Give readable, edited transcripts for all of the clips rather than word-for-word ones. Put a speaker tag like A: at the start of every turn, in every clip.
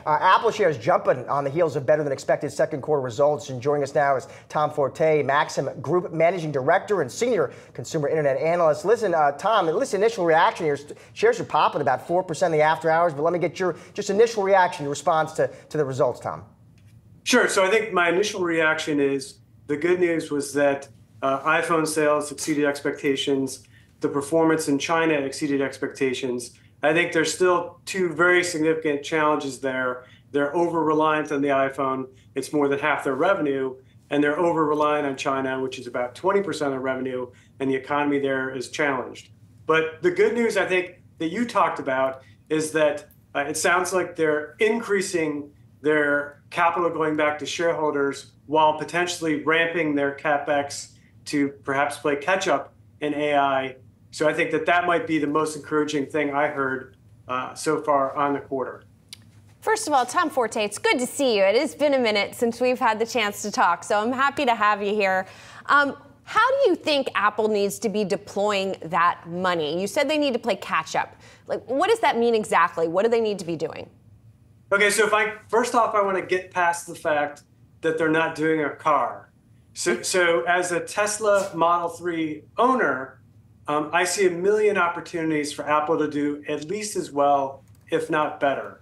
A: Apple shares jumping on the heels of better than expected second quarter results. And joining us now is Tom Forte, Maxim Group Managing Director and Senior Consumer Internet Analyst. Listen, Tom, initial reaction here. Shares are popping about 4% in the after hours, but let me get your just initial reaction, your response to the results, Tom.
B: Sure. So I think my initial reaction is the good news was that iPhone sales exceeded expectations. The performance in China exceeded expectations. I think there's still two very significant challenges there. They're over-reliant on the iPhone. It's more than half their revenue. And they're over-reliant on China, which is about 20% of revenue, and the economy there is challenged. But the good news, I think, that you talked about is that it sounds like they're increasing their capital going back to shareholders while potentially ramping their CapEx to perhaps play catch-up in AI. So I think that might be the most encouraging thing I heard so far on the quarter.
C: First of all, Tom Forte, it's good to see you. It has been a minute since we've had the chance to talk, so I'm happy to have you here. How do you think Apple needs to be deploying that money? You said they need to play catch-up. Like, what does that mean exactly? What do they need to be doing?
B: Okay, so first off, I want to get past the fact that they're not doing a car. So as a Tesla Model 3 owner, I see a million opportunities for Apple to do at least as well, if not better.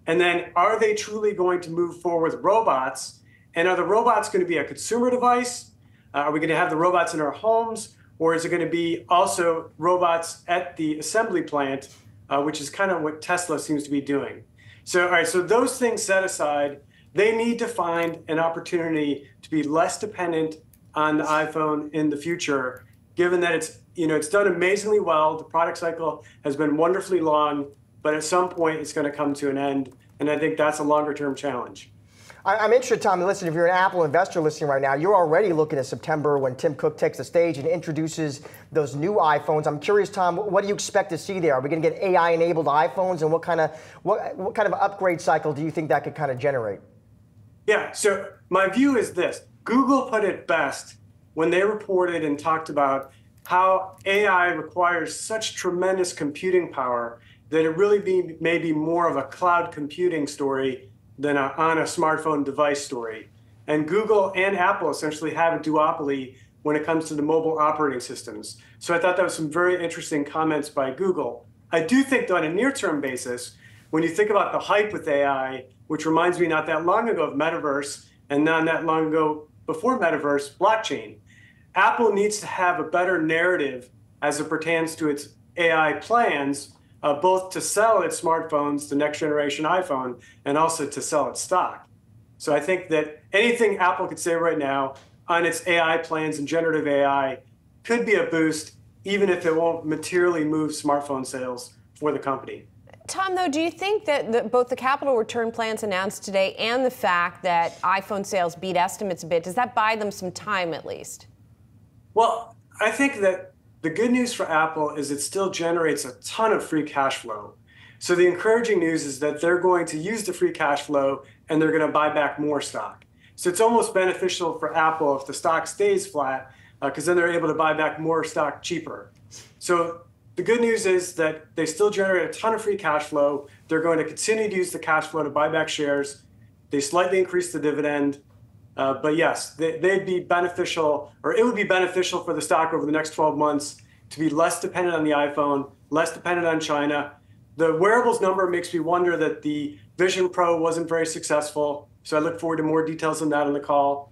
B: And then are they truly going to move forward with robots? And are the robots going to be a consumer device? Are we going to have the robots in our homes? Or is it going to be also robots at the assembly plant, which is kind of what Tesla seems to be doing? So, all right, so those things set aside, they need to find an opportunity to be less dependent on the iPhone in the future, given that it's done amazingly well. The product cycle has been wonderfully long, but at some point it's going to come to an end. And I think that's a longer term challenge.
A: I'm interested, Tom, listen, if you're an Apple investor listening right now, you're already looking at September when Tim Cook takes the stage and introduces those new iPhones. I'm curious, Tom, what do you expect to see there? Are we going to get AI-enabled iPhones, and what kind of upgrade cycle do you think that could kind of generate?
B: Yeah, so my view is this. Google put it best when they reported and talked about how AI requires such tremendous computing power that it really may be more of a cloud computing story than on a smartphone device story. And Google and Apple essentially have a duopoly when it comes to the mobile operating systems. So I thought that was some very interesting comments by Google. I do think, though, on a near-term basis, when you think about the hype with AI, which reminds me not that long ago of Metaverse, and not that long ago before Metaverse, blockchain, Apple needs to have a better narrative as it pertains to its AI plans, both to sell its smartphones, the next generation iPhone, and also to sell its stock. So I think that anything Apple could say right now on its AI plans and generative AI could be a boost, even if it won't materially move smartphone sales for the company.
C: Tom, though, do you think that both the capital return plans announced today and the fact that iPhone sales beat estimates a bit, does that buy them some time at least?
B: Well, I think that the good news for Apple is it still generates a ton of free cash flow. So the encouraging news is that they're going to use the free cash flow and they're going to buy back more stock. So it's almost beneficial for Apple if the stock stays flat, because then they're able to buy back more stock cheaper. So the good news is that they still generate a ton of free cash flow. They're going to continue to use the cash flow to buy back shares. They slightly increase the dividend. But yes, they'd be beneficial, or it would be beneficial for the stock over the next 12 months to be less dependent on the iPhone, less dependent on China. The wearables number makes me wonder that the Vision Pro wasn't very successful. So I look forward to more details on that on the call.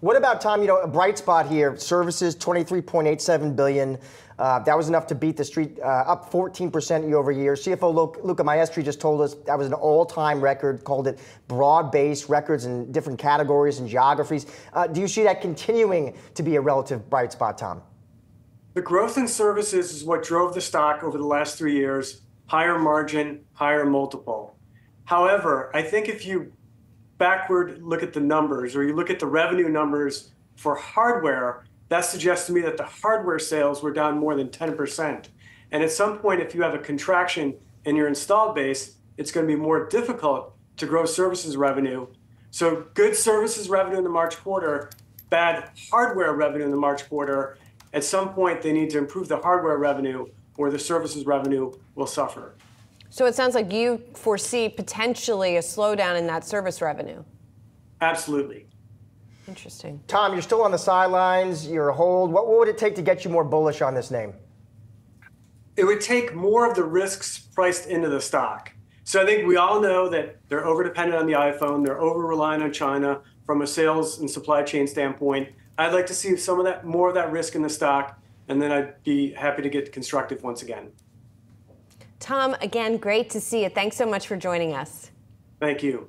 A: What about, Tom, a bright spot here, services, $23.87 billion. That was enough to beat the street, up 14% year over year. CFO Luca Maestri just told us that was an all-time record, called it broad-based records in different categories and geographies. Do you see that continuing to be a relative bright spot, Tom?
B: The growth in services is what drove the stock over the last 3 years, higher margin, higher multiple. However, I think if you backward look at the numbers, or you look at the revenue numbers for hardware, that suggests to me that the hardware sales were down more than 10%. And at some point, if you have a contraction in your installed base, it's going to be more difficult to grow services revenue. So good services revenue in the March quarter, bad hardware revenue in the March quarter. At some point, they need to improve the hardware revenue, or the services revenue will suffer.
C: So it sounds like you foresee potentially a slowdown in that service revenue.
B: Absolutely.
C: Interesting.
A: Tom, you're still on the sidelines. You're a hold. What would it take to get you more bullish on this name?
B: It would take more of the risks priced into the stock. So I think we all know that they're over-dependent on the iPhone. They're over-reliant on China from a sales and supply chain standpoint. I'd like to see some of that, more of that risk in the stock, and then I'd be happy to get constructive once again.
C: Tom, again, great to see you. Thanks so much for joining us.
B: Thank you.